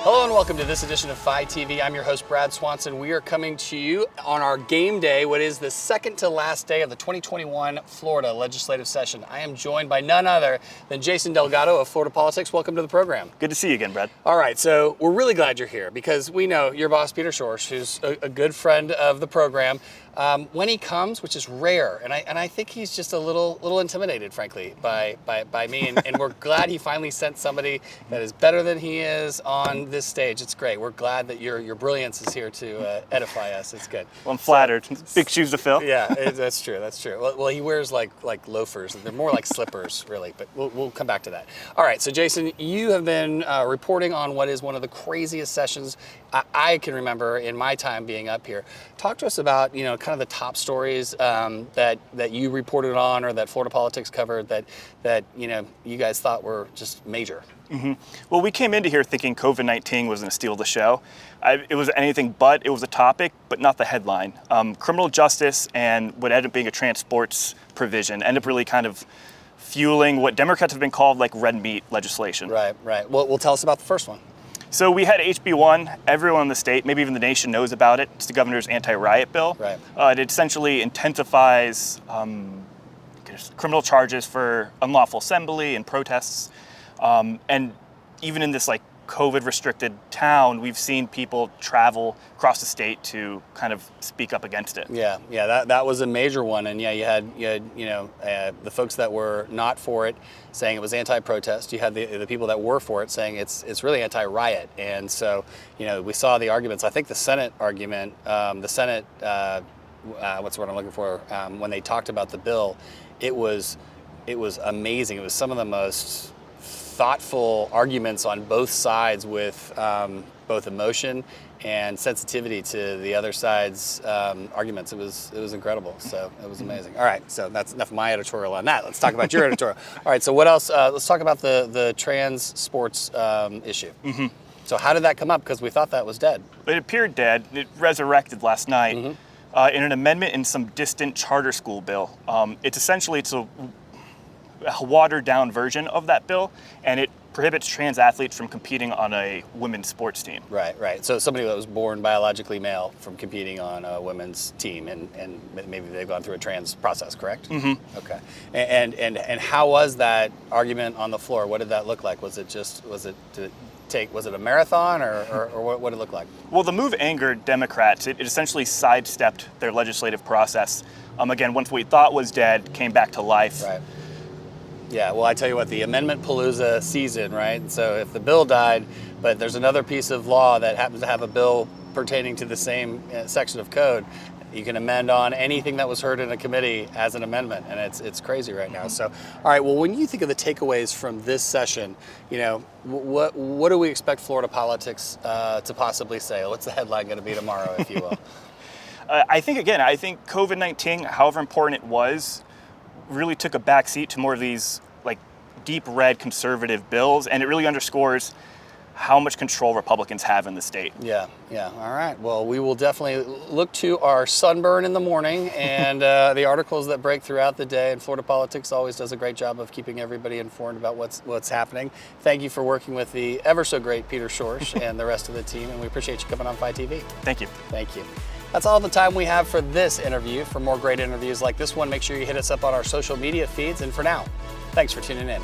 Hello and welcome to this edition of FiTV. I'm your host, Brad Swanson. We are coming to you on our game day, what is the second to last day of the 2021 Florida legislative session. I am joined by none other than Jason Delgado of Florida Politics. Welcome to the program. Good to see you again, Brad. All right, so we're really glad you're here because we know your boss, Peter Schorsch, who's a good friend of the program. When he comes, which is rare, and I think he's just a little intimidated, frankly, by me, and we're glad he finally sent somebody that is better than he is on this stage. It's great. We're glad that your brilliance is here to edify us. It's good. Well, I'm flattered. Big shoes to fill. Yeah, that's true. That's true. Well, he wears like loafers. They're more like slippers, really. But we'll come back to that. All right. So, Jason, you have been reporting on what is one of the craziest sessions I can remember in my time being up here. Talk to us about kind of the top stories that you reported on or that Florida Politics covered that you guys thought were just major. Mm-hmm. Well, we came into here thinking COVID-19 was going to steal the show. It was anything but. It was a topic, but not the headline. Criminal justice and what ended up being a transports provision ended up really kind of fueling what Democrats have been called like red meat legislation. Right. Well, tell us about the first one. So we had HB1. Everyone in the state, maybe even the nation, knows about it. It's the governor's Antiriot Bill. Right. It essentially intensifies criminal charges for unlawful assembly and protests. And even in this like COVID-restricted town, we've seen people travel across the state to kind of speak up against it. Yeah, that was a major one, and you had the folks that were not for it saying it was anti-protest. You had the people that were for it saying it's really anti-riot, and so we saw the arguments. I think the Senate argument, what's the word I'm looking for? When they talked about the bill, it was amazing. It was some of the most thoughtful arguments on both sides with both emotion and sensitivity to the other side's arguments. It was incredible. So it was amazing. All right, so that's enough of my editorial on that. Let's talk about your editorial. All right, so what else? Let's talk about the trans sports issue. Mm-hmm. So how did that come up? Because we thought that was dead. It appeared dead. It resurrected last night in an amendment in some distant charter school bill. It's a watered-down version of that bill, and it prohibits trans athletes from competing on a women's sports team. Right. So somebody that was born biologically male from competing on a women's team, and maybe they've gone through a trans process, correct? Mm-hmm. Okay. And how was that argument on the floor? What did that look like? Was it a marathon, or what did it look like? Well, the move angered Democrats. It essentially sidestepped their legislative process. Again, once we thought was dead, came back to life. Right. Yeah, well, I tell you what, the amendment Palooza season, right? So if the bill died, but there's another piece of law that happens to have a bill pertaining to the same section of code, you can amend on anything that was heard in a committee as an amendment, and it's crazy right now. So, all right, well, when you think of the takeaways from this session, what do we expect Florida Politics to possibly say? What's the headline going to be tomorrow, if you will? I think COVID-19, however important it was, really took a backseat to more of these like deep red conservative bills, and it really underscores how much control Republicans have in the state. Yeah. All right. Well, we will definitely look to our sunburn in the morning and the articles that break throughout the day. And Florida Politics always does a great job of keeping everybody informed about what's happening. Thank you for working with the ever so great Peter Schorsch and the rest of the team, and we appreciate you coming on FiTV. Thank you. Thank you. That's all the time we have for this interview. For more great interviews like this one, make sure you hit us up on our social media feeds. And for now, thanks for tuning in.